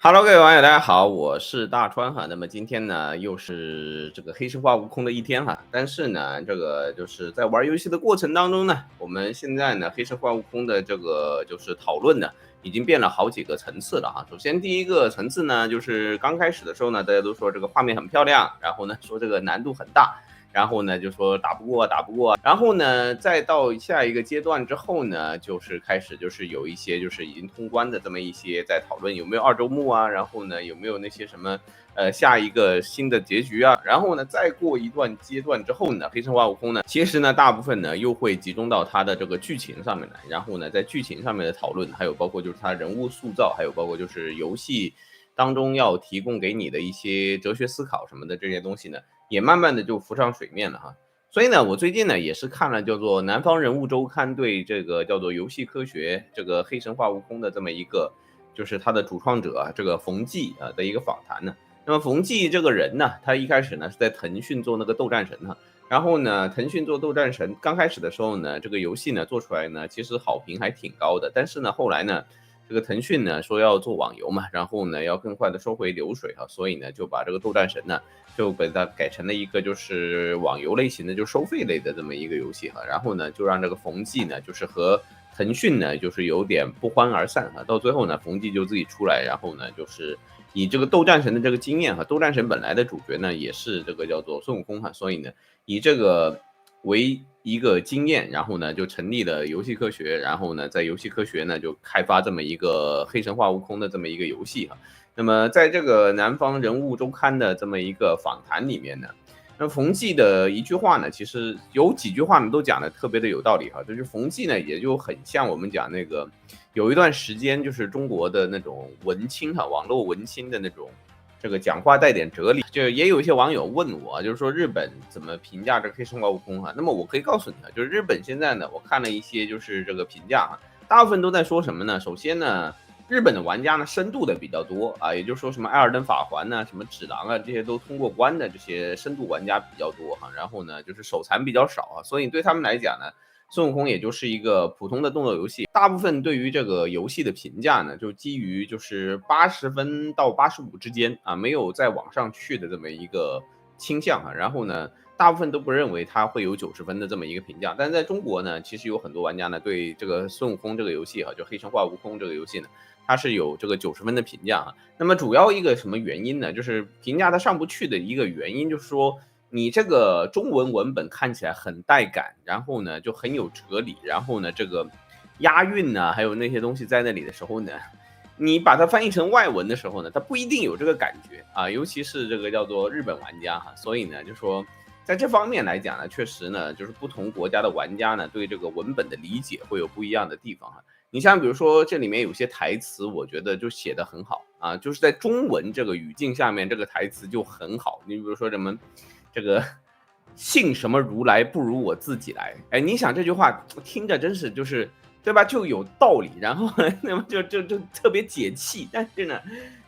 Hello，各位网友，大家好，我是大川哈。那么今天呢，又是这个黑神话悟空的一天哈。但是呢，这个就是在玩游戏的过程当中呢，我们现在呢，黑神话悟空的这个就是讨论呢，已经变了好几个层次了哈。首先第一个层次呢，就是刚开始的时候呢，大家都说这个画面很漂亮，然后呢说这个难度很大。然后呢，就说打不过，打不过。然后呢，再到下一个阶段之后呢，就是开始就是有一些就是已经通关的这么一些在讨论有没有二周目啊，然后呢有没有那些什么下一个新的结局啊。然后呢，再过一段阶段之后呢，黑神话悟空呢，其实呢大部分呢又会集中到它的这个剧情上面来，然后呢在剧情上面的讨论，还有包括就是它人物塑造，还有包括就是游戏当中要提供给你的一些哲学思考什么的这些东西呢。也慢慢的就浮上水面了哈。所以呢，我最近呢也是看了叫做《南方人物周刊》对这个叫做游戏科学这个黑神话悟空的这么一个，就是他的主创者这个冯骥的一个访谈呢。那么冯骥这个人呢，他一开始呢是在腾讯做那个斗战神哈，然后呢，腾讯做斗战神刚开始的时候呢，这个游戏呢做出来呢，其实好评还挺高的，但是呢后来呢。这个腾讯呢说要做网游嘛，然后呢要更快的收回流水哈，所以呢就把这个斗战神呢就把它改成了一个就是网游类型的，就收费类的这么一个游戏哈。然后呢，就让这个冯骥呢，就是和腾讯呢，就是有点不欢而散哈。到最后呢，冯骥就自己出来，然后呢，就是以这个斗战神的这个经验哈，斗战神本来的主角呢也是这个叫做孙悟空哈，所以呢，以这个为一个经验，然后呢就成立了游戏科学，然后呢在游戏科学呢就开发这么一个黑神话悟空的这么一个游戏哈。那么在这个南方人物周刊的这么一个访谈里面呢，那冯骥的一句话呢，其实有几句话呢都讲的特别的有道理哈，就是冯骥呢也就很像我们讲那个有一段时间就是中国的那种文青哈，网络文青的那种。这个讲话带点哲理，就也有一些网友问我，就是说日本怎么评价这个黑神话悟空哈？那么我可以告诉你啊，就是日本现在呢，我看了一些就是这个评价啊，大部分都在说什么呢？首先呢，日本的玩家呢深度的比较多啊，也就是说什么艾尔登法环呐、什么指狼啊这些都通过关的这些深度玩家比较多哈。然后呢，就是手残比较少啊，所以对他们来讲呢。孙悟空也就是一个普通的动作游戏，大部分对于这个游戏的评价呢，就基于就是80分到85之间啊，没有再往上去的这么一个倾向啊。然后呢，大部分都不认为它会有90分的这么一个评价。但是在中国呢，其实有很多玩家呢对这个孙悟空这个游戏啊，就黑神话悟空这个游戏呢，它是有这个90分的评价啊。那么主要一个什么原因呢？就是评价它上不去的一个原因，就是说你这个中文文本看起来很带感，然后呢就很有哲理，然后呢这个押韵呢，还有那些东西在那里的时候呢，你把它翻译成外文的时候呢，它不一定有这个感觉啊，尤其是这个叫做日本玩家哈，所以呢就说在这方面来讲呢，确实呢就是不同国家的玩家呢对这个文本的理解会有不一样的地方哈。你像比如说这里面有些台词，我觉得就写的很好啊，就是在中文这个语境下面，这个台词就很好。你比如说什么这个信什么如来不如我自己来，哎，你想这句话听着真是就是对吧，就有道理，然后那么就特别解气。但是呢，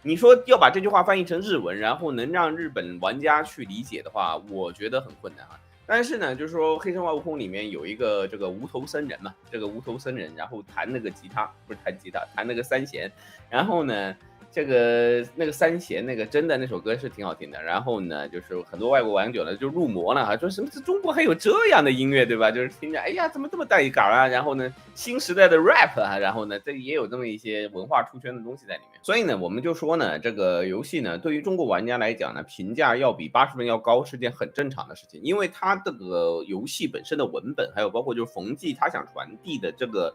你说要把这句话翻译成日文，然后能让日本玩家去理解的话，我觉得很困难啊。但是呢，就是说《黑神话：悟空》里面有一个这个无头僧人嘛，这个无头僧人，然后弹那个吉他，不是弹吉他，弹那个三弦，然后呢，这个那个三弦那个真的那首歌是挺好听的，然后呢，就是很多外国玩家呢就入魔了哈，说什么这中国还有这样的音乐对吧？就是听着哎呀怎么这么带感啊，然后呢新时代的 rap 啊，然后呢这也有这么一些文化出圈的东西在里面，所以呢我们就说呢这个游戏呢对于中国玩家来讲呢评价要比80分要高是件很正常的事情，因为它这个游戏本身的文本还有包括就是冯骥他想传递的这个。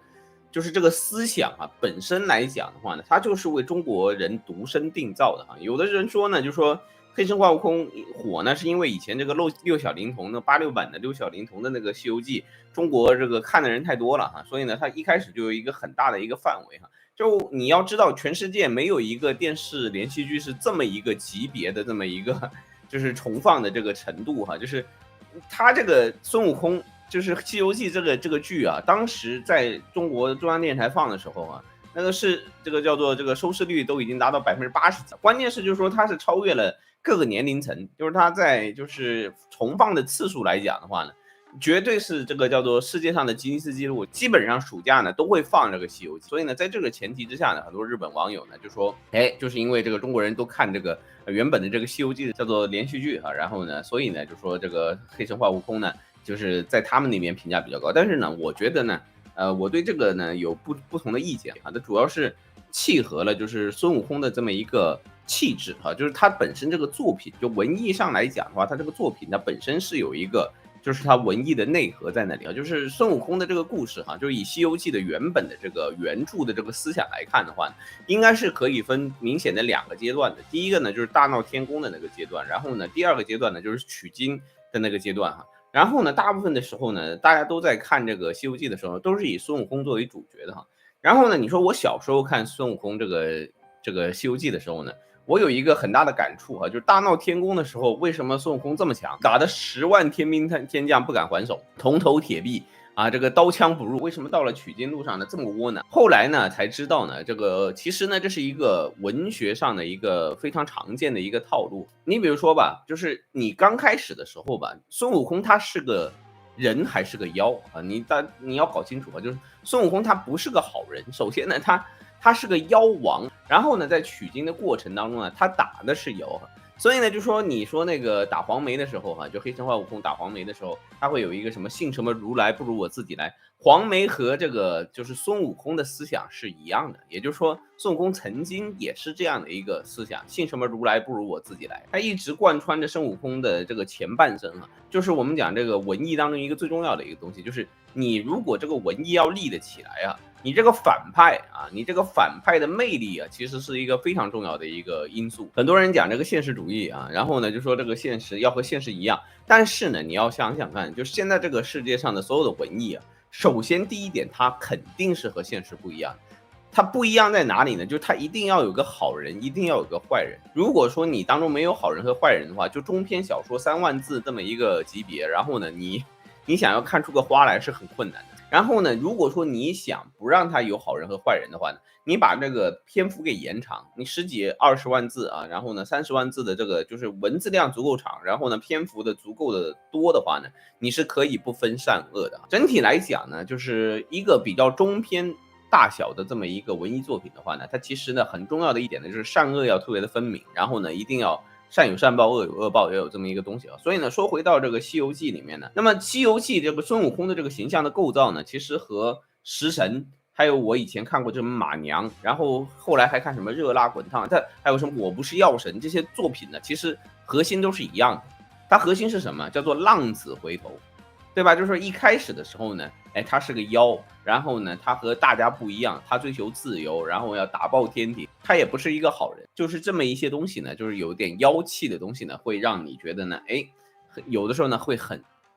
就是这个思想啊，本身来讲的话呢，它就是为中国人度身定造的哈。有的人说呢，就说黑神话悟空火呢，是因为以前这个六小龄童的86版的六小龄童的那个《西游记》，中国这个看的人太多了哈，所以呢，它一开始就有一个很大的一个范围哈。就你要知道，全世界没有一个电视连续剧是这么一个级别的这么一个就是重放的这个程度哈，就是他这个孙悟空。就是《西游记》这个剧啊，当时在中国中央电视台放的时候啊，那个是这个叫做这个收视率都已经达到80%，关键是就是说它是超越了各个年龄层，就是它在就是重放的次数来讲的话呢，绝对是这个叫做世界上的吉尼斯纪录，基本上暑假呢都会放这个《西游记》。所以呢，在这个前提之下呢，很多日本网友呢就说，就是因为这个中国人都看这个原本的这个《西游记》叫做连续剧啊，然后呢，所以呢就说这个黑神话悟空呢，就是在他们那边评价比较高。但是呢，我觉得呢，我对这个呢有不同的意见啊，它主要是契合了就是孙悟空的这么一个气质哈，就是他本身这个作品，就文艺上来讲的话，他这个作品它本身是有一个。就是它文艺的内核在那里啊，就是孙悟空的这个故事哈，就是以《西游记》的原本的这个原著的这个思想来看的话，应该是可以分明显的2个阶段的。第一个呢就是大闹天宫的那个阶段，然后呢第2个阶段呢就是取经的那个阶段哈。然后呢，大部分的时候呢，大家都在看这个《西游记》的时候，都是以孙悟空作为主角的哈。然后呢，你说我小时候看孙悟空这个《西游记》的时候呢，我有一个很大的感触就是大闹天宫的时候，为什么孙悟空这么强，打得10万天兵天将不敢还手，铜头铁臂啊，这个刀枪不入？为什么到了取经路上呢这么窝囊？后来呢才知道呢，这个其实呢这是一个文学上的一个非常常见的一个套路。你比如说吧，就是你刚开始的时候吧，孙悟空他是个人还是个妖啊？你要搞清楚啊，就是孙悟空他不是个好人。首先呢，他是个妖王，然后呢，在取经的过程当中呢，他打的是妖，所以呢，就说你说那个打黄梅的时候就黑神话悟空打黄梅的时候，他会有一个什么信什么如来不如我自己来。黄梅和这个就是孙悟空的思想是一样的，也就是说孙悟空曾经也是这样的一个思想，信什么如来不如我自己来。他一直贯穿着孙悟空的这个前半生就是我们讲这个文艺当中一个最重要的一个东西，就是你如果这个文艺要立得起来你这个反派你这个反派的魅力其实是一个非常重要的一个因素。很多人讲这个现实主义然后呢就说这个现实要和现实一样，但是呢你要想想看，就是现在这个世界上的所有的文艺首先第一点，它肯定是和现实不一样。它不一样在哪里呢？就是它一定要有个好人，一定要有个坏人。如果说你当中没有好人和坏人的话，就中篇小说3万字这么一个级别，然后呢你想要看出个花来是很困难的。然后呢，如果说你想不让他有好人和坏人的话呢，你把这个篇幅给延长，你10几20万字然后呢30万字的这个就是文字量足够长，然后呢篇幅的足够的多的话呢，你是可以不分善恶的。整体来讲呢，就是一个比较中篇大小的这么一个文艺作品的话呢，它其实呢很重要的一点呢就是善恶要特别的分明，然后呢一定要善有善报，恶有恶报，要有这么一个东西所以呢，说回到这个《西游记》里面呢，那么《西游记》这个孙悟空的这个形象的构造呢，其实和食神，还有我以前看过这种马娘，然后后来还看什么热辣滚烫，还有什么我不是药神这些作品呢，其实核心都是一样的。它核心是什么？叫做浪子回头，对吧？就是说一开始的时候呢，他是个妖，然后呢，他和大家不一样，他追求自由，然后要打爆天庭，他也不是一个好人，就是这么一些东西呢，就是有点妖气的东西呢，会让你觉得呢，有的时候呢会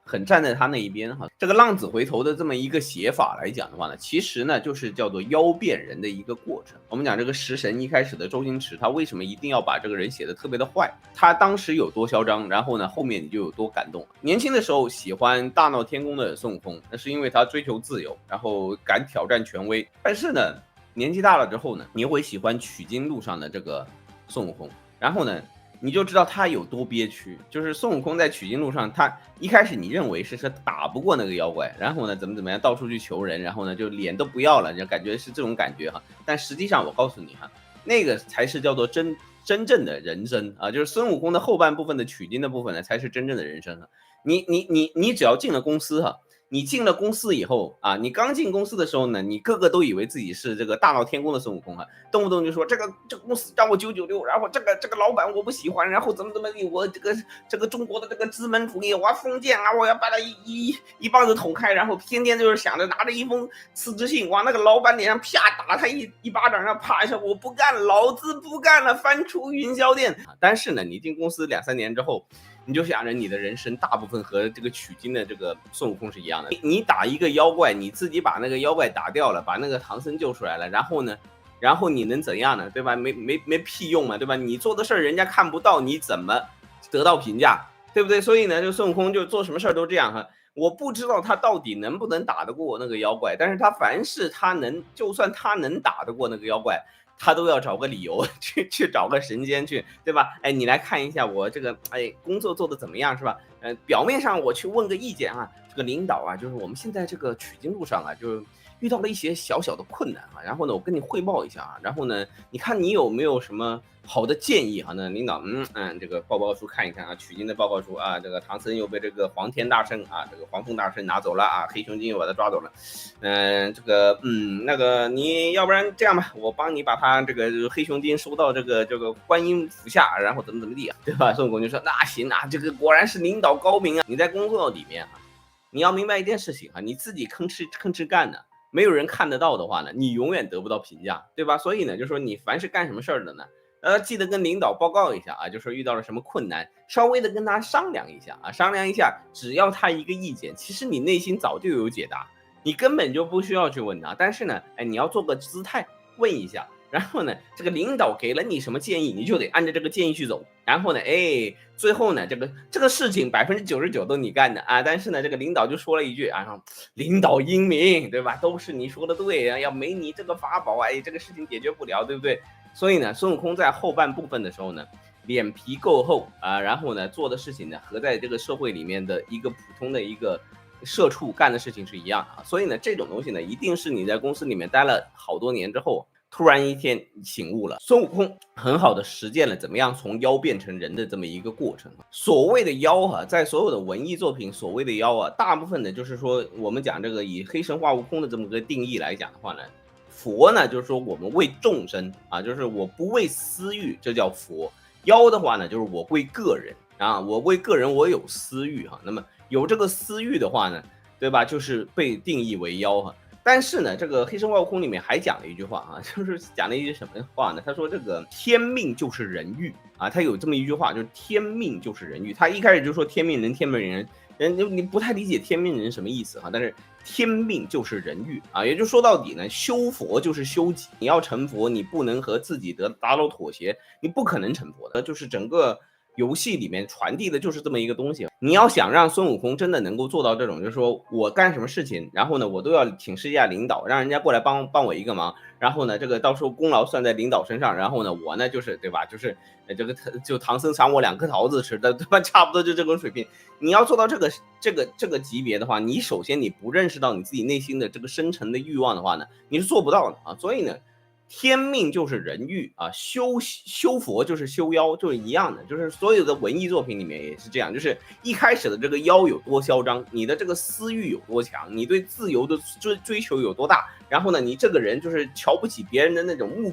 很站在他那一边这个浪子回头的这么一个写法来讲的话呢，其实呢就是叫做妖变人的一个过程。我们讲这个食神一开始的周星驰，他为什么一定要把这个人写得特别的坏？他当时有多嚣张，然后呢后面你就有多感动。年轻的时候喜欢大闹天宫的孙悟空，那是因为他追求自由，然后敢挑战权威。但是呢，年纪大了之后呢，你会喜欢取经路上的这个孙悟空，然后呢你就知道他有多憋屈。就是孙悟空在取经路上，他一开始你认为是打不过那个妖怪，然后呢怎么样到处去求人，然后呢就脸都不要了，就感觉是这种感觉但实际上我告诉你那个才是叫做真正的人生就是孙悟空的后半部分的取经的部分呢，才是真正的人生你只要进了公司你进了公司以后你刚进公司的时候呢，你个个都以为自己是这个大闹天宫的孙悟空动不动就说这个公司让我996，然后这个老板我不喜欢，然后怎么地，我这个中国的这个资本主义我要封建我要把他一棒子捅开，然后天天就是想着拿着一封辞职信往那个老板脸上啪打他一巴掌，然后啪一下我不干了，老子不干了，翻出云霄殿。但是呢，你进公司2-3年之后，你就想着你的人生大部分和这个取经的这个孙悟空是一样的。你打一个妖怪，你自己把那个妖怪打掉了，把那个唐僧救出来了，然后你能怎样呢？对吧？没屁用嘛，对吧？你做的事儿人家看不到，你怎么得到评价？对不对？所以呢，就孙悟空就做什么事儿都这样我不知道他到底能不能打得过那个妖怪，但是他凡是就算他能打得过那个妖怪，他都要找个理由去找个神仙去，对吧？你来看一下我这个工作做的怎么样，是吧？表面上我去问个意见这个领导啊，就是我们现在这个取经路上啊，就遇到了一些小小的困难啊，然后呢，我跟你汇报一下啊，然后呢，你看你有没有什么好的建议啊？那领导，这个报告书看一看啊，取经的报告书啊，这个唐僧又被这个黄天大圣啊，这个黄凤大圣拿走了啊，黑熊精又把他抓走了，那个你要不然这样吧，我帮你把他这个黑熊精收到这个观音府下，然后怎么地啊，对吧？孙悟空就说那行啊，这个果然是领导高明啊，你在工作里面啊，你要明白一件事情啊，你自己吭哧干呢，没有人看得到的话呢，你永远得不到评价，对吧？所以呢，就说你凡是干什么事儿的呢，记得跟领导报告一下啊，就说遇到了什么困难，稍微的跟他商量一下啊，商量一下，只要他一个意见，其实你内心早就有解答，你根本就不需要去问他。但是呢，你要做个姿态问一下，然后呢，这个领导给了你什么建议，你就得按照这个建议去走。然后呢，最后呢，这个事情99%都你干的啊，但是呢，这个领导就说了一句啊，领导英明，对吧？都是你说的对啊，要没你这个法宝，这个事情解决不了，对不对？所以呢，孙悟空在后半部分的时候呢，脸皮够厚啊，然后呢，做的事情呢和在这个社会里面的一个普通的一个社畜干的事情是一样的啊。所以呢，这种东西呢，一定是你在公司里面待了好多年之后，突然一天醒悟了。孙悟空很好的实践了怎么样从妖变成人的这么一个过程。所谓的妖啊，在所有的文艺作品，所谓的妖啊，大部分的就是说，我们讲这个以黑神话悟空的这么个定义来讲的话呢，佛呢就是说我们为众生啊，就是我不为私欲，这叫佛。妖的话呢，就是我为个人啊，我为个人我有私欲哈。那么有这个私欲的话呢，对吧？就是被定义为妖哈。但是呢，这个黑神话悟空里面还讲了一句话啊，就是讲了一句什么话呢？他说这个天命就是人欲啊，他有这么一句话，就是天命就是人欲。他一开始就说天命人，天命人，你不太理解天命人什么意思哈，但是天命就是人欲啊，也就说到底呢，修佛就是修己。你要成佛，你不能和自己达到妥协，你不可能成佛的。就是整个游戏里面传递的就是这么一个东西。你要想让孙悟空真的能够做到这种，就是说我干什么事情，然后呢，我都要请示一下领导，让人家过来帮我一个忙，然后呢，这个到时候功劳算在领导身上，然后呢，我呢就是对吧，就是这个就唐僧赏我2颗桃子吃的，对吧？差不多就这种水平。你要做到这个级别的话，你首先你不认识到你自己内心的这个深层的欲望的话呢，你是做不到的啊。所以呢，天命就是人欲啊，修佛就是修妖，就是一样的，就是所有的文艺作品里面也是这样，就是一开始的这个妖有多嚣张，你的这个私欲有多强，你对自由的追求有多大，然后呢，你这个人就是瞧不起别人的那种目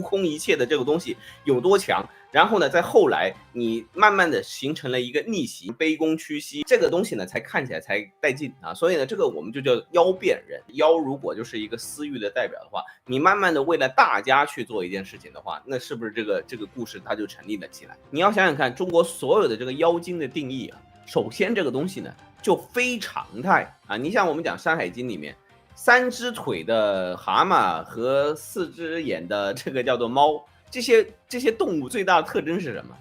空一切的这个东西有多强，然后呢，在后来你慢慢的形成了一个逆袭，卑躬屈膝，这个东西呢才看起来才带劲啊。所以呢，这个我们就叫妖变人。妖如果就是一个私欲的代表的话，你慢慢的为了大家去做一件事情的话，那是不是这个故事它就成立了起来？你要想想看，中国所有的这个妖精的定义啊，首先这个东西呢就非常态啊。你像我们讲《山海经》里面，3只腿的蛤蟆和4只眼的这个叫做猫，这些动物最大的特征是什么？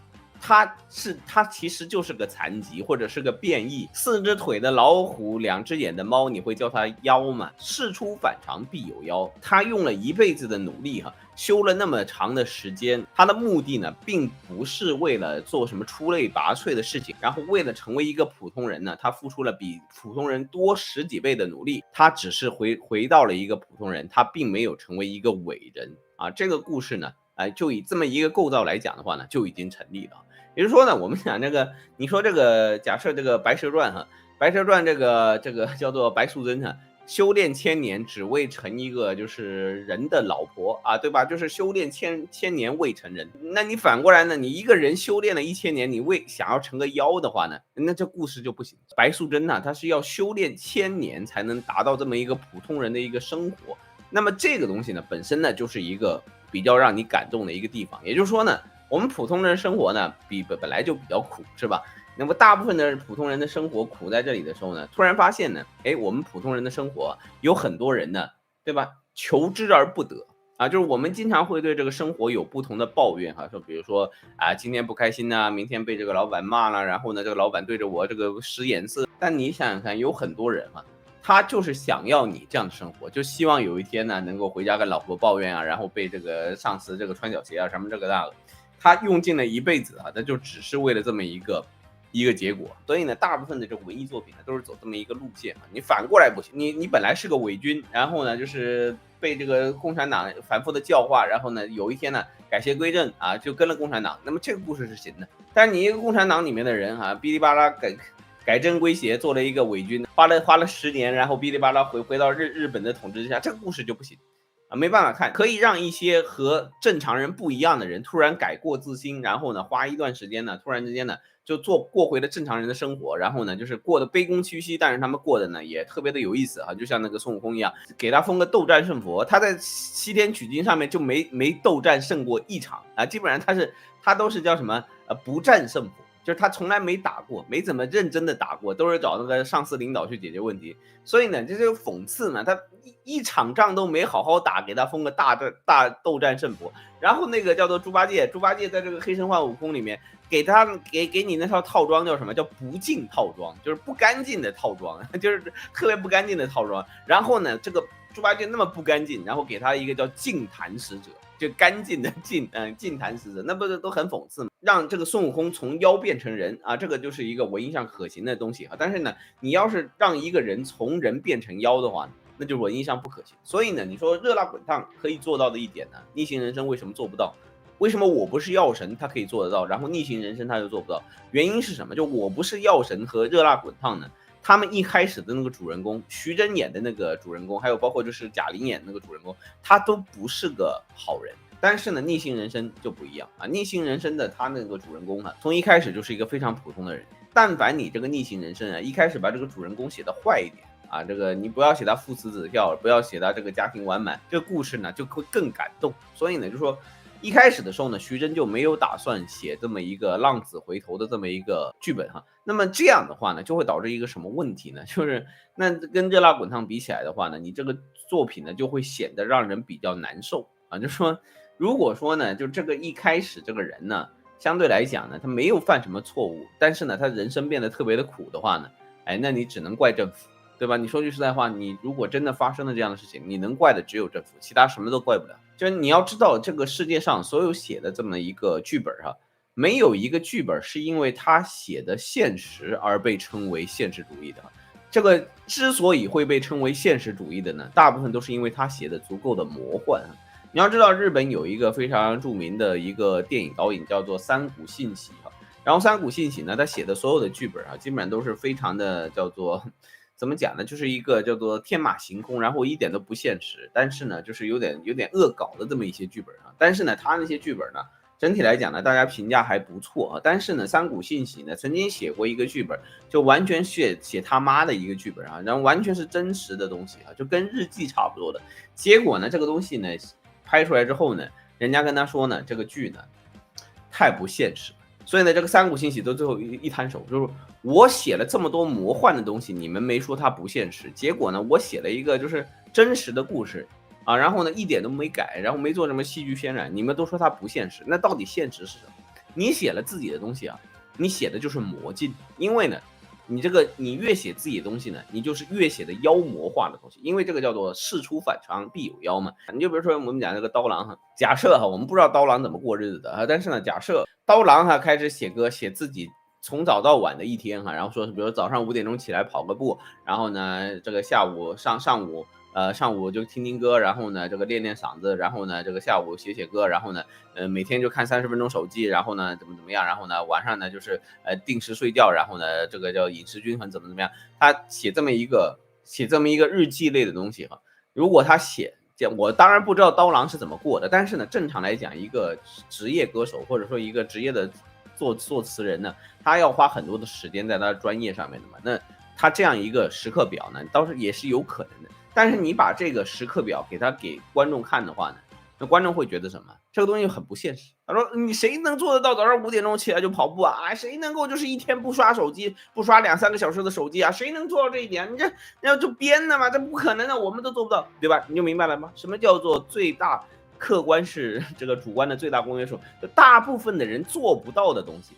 它其实就是个残疾或者是个变异。4只腿的老虎，2只眼的猫，你会叫它妖吗？事出反常必有妖。他用了一辈子的努力修了那么长的时间，他的目的呢，并不是为了做什么出类拔萃的事情，然后为了成为一个普通人呢，他付出了比普通人多10几倍的努力，他只是回到了一个普通人，他并没有成为一个伟人啊。这个故事呢，就以这么一个构造来讲的话呢，就已经成立了。也就是说呢，我们讲这个，你说这个假设这个白蛇传白蛇传这个叫做白素贞修炼1000年只为成一个就是人的老婆啊，对吧？就是修炼千年未成人。那你反过来呢？你一个人修炼了1000年，你想要成个妖的话呢，那这故事就不行。白素贞她是要修炼1000年才能达到这么一个普通人的一个生活。那么这个东西呢，本身呢就是一个比较让你感动的一个地方。也就是说呢，我们普通人生活呢本来就比较苦，是吧？那么大部分的普通人的生活苦在这里的时候呢，突然发现呢，我们普通人的生活有很多人呢，对吧？求之而不得啊，就是我们经常会对这个生活有不同的抱怨说比如说今天不开心呐，明天被这个老板骂了，然后呢，这个老板对着我这个使眼色。但你想想看，有很多人他就是想要你这样的生活，就希望有一天呢，能够回家跟老婆抱怨然后被这个上司这个穿小鞋什么这个那个。他用尽了一辈子他就只是为了这么一个一个结果。所以呢，大部分的这个文艺作品呢，都是走这么一个路线啊。你反过来不行，你本来是个伪军，然后呢，就是被这个共产党反复的教化，然后呢，有一天呢，改邪归正啊，就跟了共产党。那么这个故事是行的。但是你一个共产党里面的人啊，哔哩吧啦改正归邪，做了一个伪军，花了10年，然后哔哩吧啦回到日本的统治之下，这个故事就不行。没办法看，可以让一些和正常人不一样的人突然改过自新，然后呢，花一段时间呢，突然之间呢，就过回了正常人的生活，然后呢，就是过得卑躬屈膝，但是他们过得呢也特别的有意思啊，就像那个孙悟空一样，给他封个斗战胜佛，他在西天取经上面就没斗战胜过一场啊，基本上他都是叫什么不战胜佛。就是他从来没打过，没怎么认真的打过，都是找那个上司领导去解决问题。所以呢，这就讽刺嘛，他一场仗都没好好打，给他封个大斗战胜佛。然后那个叫做猪八戒在这个黑神话悟空里面，给你那套装叫什么？叫不净套装，就是不干净的套装，就是特别不干净的套装。然后呢，这个猪八戒那么不干净，然后给他一个叫净坛使者。就干净的净坛使者，那不是都很讽刺吗？让这个孙悟空从妖变成人啊，这个就是一个文艺上可行的东西啊。但是呢，你要是让一个人从人变成妖的话，那就文艺上不可行。所以呢，你说热辣滚烫可以做到的一点呢，逆行人生为什么做不到？为什么我不是药神他可以做得到，然后逆行人生他就做不到？原因是什么？就我不是药神和热辣滚烫呢？他们一开始的那个主人公，徐峥演的那个主人公，还有包括就是贾玲演的那个主人公，他都不是个好人。但是呢，逆行人生就不一样啊！逆行人生的他那个主人公呢，从一开始就是一个非常普通的人。但凡你这个逆行人生啊，一开始把这个主人公写的坏一点啊，这个你不要写他父慈子孝，不要写他这个家庭完满，这个故事呢就会更感动。所以呢，就说一开始的时候呢，徐峥就没有打算写这么一个浪子回头的这么一个剧本哈。那么这样的话呢，就会导致一个什么问题呢？就是那跟热辣滚烫比起来的话呢，你这个作品呢就会显得让人比较难受啊。就说如果说呢，就这个一开始这个人呢，相对来讲呢，他没有犯什么错误，但是呢，他人生变得特别的苦的话呢，那你只能怪政府，对吧？你说句实在话，你如果真的发生了这样的事情，你能怪的只有政府，其他什么都怪不了。就是你要知道，这个世界上所有写的这么一个剧本没有一个剧本是因为他写的现实而被称为现实主义的。这个之所以会被称为现实主义的呢，大部分都是因为他写的足够的魔幻。你要知道，日本有一个非常著名的一个电影导演叫做三谷幸喜然后三谷幸喜呢，他写的所有的剧本基本上都是非常的叫做怎么讲呢？就是一个叫做天马行空，然后一点都不现实，但是呢，就是有点恶搞的这么一些剧本但是呢，他那些剧本呢，整体来讲呢，大家评价还不错但是呢，三谷幸喜呢曾经写过一个剧本，就完全写他妈的一个剧本然后完全是真实的东西就跟日记差不多的。结果呢，这个东西呢拍出来之后呢，人家跟他说呢，这个剧呢太不现实了。所以呢，这个三谷幸喜都最后一摊手，就是我写了这么多魔幻的东西，你们没说它不现实，结果呢，我写了一个就是真实的故事然后呢一点都没改，然后没做什么戏剧渲染，你们都说它不现实，那到底现实是什么？你写了自己的东西你写的就是魔镜，因为呢，你越写自己的东西呢，你就是越写的妖魔化的东西，因为这个叫做事出反常必有妖嘛。你就比如说我们讲这个刀郎假设我们不知道刀郎怎么过日子的但是呢，假设刀郎开始写歌，写自己从早到晚的一天然后说比如早上5点钟起来跑个步，然后呢这个上午就听歌，然后呢这个练嗓子，然后呢这个下午写歌，然后呢每天就看30分钟手机，然后呢怎么样，然后呢晚上呢就是定时睡觉，然后呢这个叫饮食均衡怎么样。他写这么一个日记类的东西如果他我当然不知道刀郎是怎么过的，但是呢正常来讲，一个职业歌手或者说一个职业的作词人呢，他要花很多的时间在他的专业上面的嘛。那他这样一个时刻表呢，倒是也是有可能的。但是你把这个时刻表给观众看的话呢，那观众会觉得什么？这个东西很不现实。他说你谁能做得到早上5点钟起来就跑步谁能够就是一天不刷手机，不刷2-3个小时的手机谁能做到这一点？你这要就编的嘛，这不可能的，我们都做不到，对吧？你就明白了吗？什么叫做最大客观是这个主观的最大公约数？就大部分的人做不到的东西，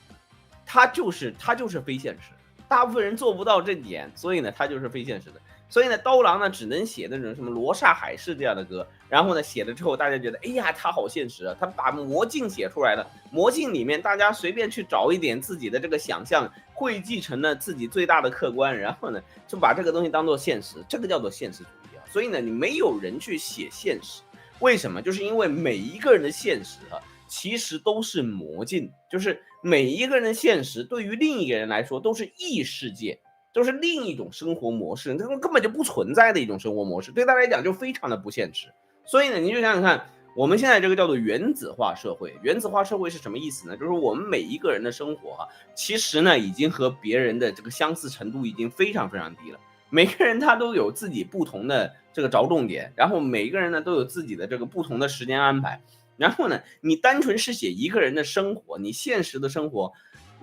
它就是非现实。大部分人做不到这点，所以呢，它就是非现实的。所以呢，刀郎呢只能写那种什么罗刹海市这样的歌，然后呢写了之后，大家觉得，哎呀，他好现实啊，他把魔镜写出来了，魔镜里面大家随便去找一点自己的这个想象，汇集成了自己最大的客观，然后呢就把这个东西当做现实，这个叫做现实主义啊。所以呢，你没有人去写现实，为什么？就是因为每一个人的现实啊，其实都是魔镜，就是每一个人的现实对于另一个人来说都是异世界，都是另一种生活模式，这种根本就不存在的一种生活模式，对他来讲就非常的不现实。所以呢，你就想想看，我们现在这个叫做原子化社会，原子化社会是什么意思呢？就是我们每一个人的生活其实呢已经和别人的这个相似程度已经非常非常低了。每个人他都有自己不同的这个着重点，然后每个人呢都有自己的这个不同的时间安排，然后呢，你单纯是写一个人的生活，你现实的生活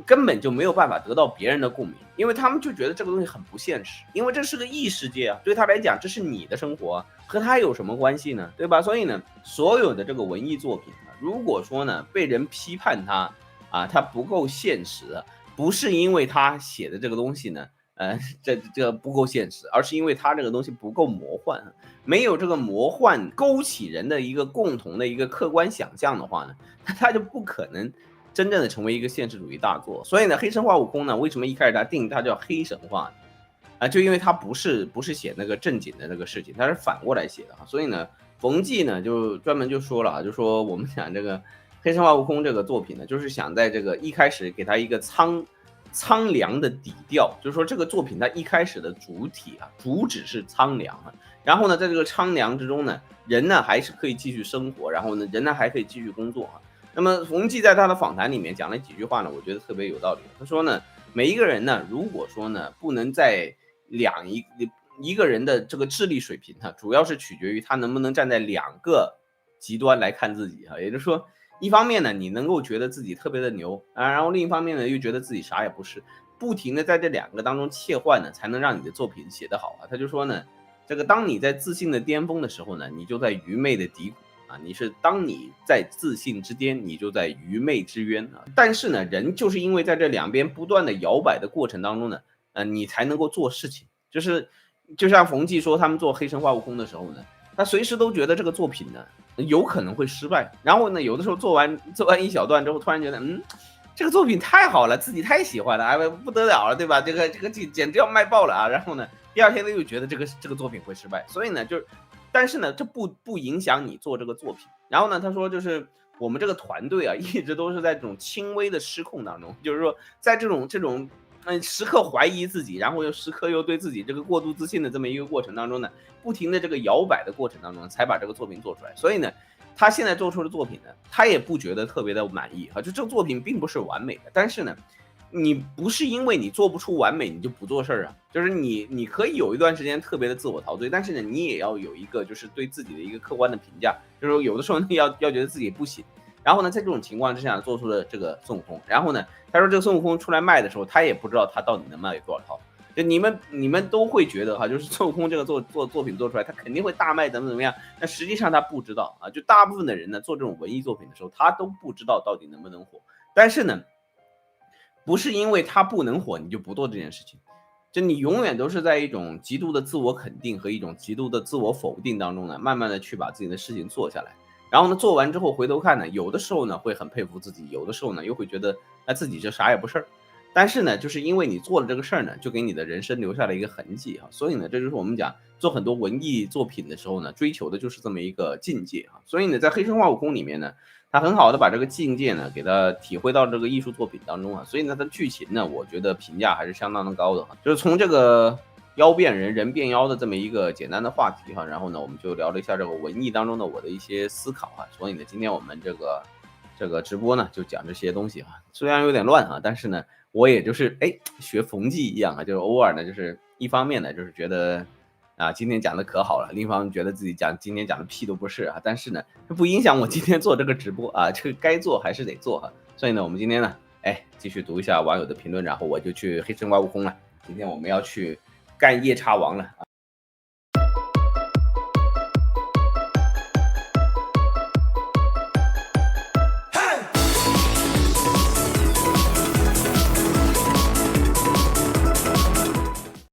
根本就没有办法得到别人的共鸣，因为他们就觉得这个东西很不现实，因为这是个异世界啊，对他来讲这是你的生活和他有什么关系呢？对吧？所以呢，所有的这个文艺作品如果说呢被人批判它不够现实，不是因为他写的这个东西呢这不够现实，而是因为它这个东西不够魔幻，没有这个魔幻勾起人的一个共同的一个客观想象的话呢，它就不可能真正的成为一个现实主义大作。所以呢，黑神话悟空呢，为什么一开始它定义它叫黑神话呢？就因为它不是写那个正经的那个事情，它是反过来写的。所以呢，冯骥呢就专门就说了就说我们讲这个黑神话悟空这个作品呢，就是想在这个一开始给它一个苍凉的底调，就是说这个作品它一开始的主旨是苍凉然后呢，在这个苍凉之中呢，人呢还是可以继续生活，然后呢，人呢还可以继续工作那么冯骥在他的访谈里面讲了几句话呢，我觉得特别有道理。他说呢，每一个人呢，如果说呢不能在一个人的这个智力水平主要是取决于他能不能站在两个极端来看自己也就是说，一方面呢，你能够觉得自己特别的牛然后另一方面呢，又觉得自己啥也不是，不停的在这两个当中切换呢，才能让你的作品写得好他就说呢，这个当你在自信的巅峰的时候呢，你就在愚昧的低谷当你在自信之巅，你就在愚昧之渊但是呢，人就是因为在这两边不断的摇摆的过程当中呢，你才能够做事情。就像冯骥说，他们做黑神话悟空的时候呢，他随时都觉得这个作品呢有可能会失败，然后呢，有的时候做完一小段之后，突然觉得这个作品太好了，自己太喜欢了不得了了，对吧？这个简直要卖爆了然后呢，第二天呢又觉得这个作品会失败，所以呢但是呢，这不影响你做这个作品。然后呢，他说就是我们这个团队一直都是在这种轻微的失控当中，就是说在这种时刻怀疑自己，然后又时刻又对自己这个过度自信的这么一个过程当中呢，不停的这个摇摆的过程当中，才把这个作品做出来。所以呢，他现在做出的作品呢，他也不觉得特别的满意就这个作品并不是完美的，但是呢，你不是因为你做不出完美你就不做事就是你可以有一段时间特别的自我陶醉，但是呢，你也要有一个就是对自己的一个客观的评价，就是说有的时候要觉得自己不行。然后呢，在这种情况之下做出了这个孙悟空。然后呢，他说这个孙悟空出来卖的时候，他也不知道他到底能卖多少套。就你们都会觉得就是孙悟空这个作品做出来，他肯定会大卖怎么样。但实际上他不知道就大部分的人呢做这种文艺作品的时候，他都不知道到底能不能火。但是呢，不是因为他不能火你就不做这件事情，就你永远都是在一种极度的自我肯定和一种极度的自我否定当中呢，慢慢的去把自己的事情做下来。然后呢，做完之后回头看呢，有的时候呢会很佩服自己，有的时候呢又会觉得自己这啥也不是。但是呢，就是因为你做了这个事儿呢，就给你的人生留下了一个痕迹所以呢，这就是我们讲做很多文艺作品的时候呢，追求的就是这么一个境界所以呢，在黑神话悟空里面呢，他很好的把这个境界呢给他体会到这个艺术作品当中所以呢，它剧情呢，我觉得评价还是相当的高的就是从这个妖变人，人变妖的这么一个简单的话题然后呢，我们就聊了一下这个文艺当中的我的一些思考所以呢，今天我们这个直播呢就讲这些东西虽然有点乱但是呢，我也就是学冯骥一样就是偶尔呢，就是一方面呢就是觉得今天讲的可好了，另一方面觉得自己今天讲的屁都不是但是呢，这不影响我今天做这个直播这个该做还是得做所以呢，我们今天呢，继续读一下网友的评论，然后我就去黑神话悟空了。今天我们要去干夜叉王了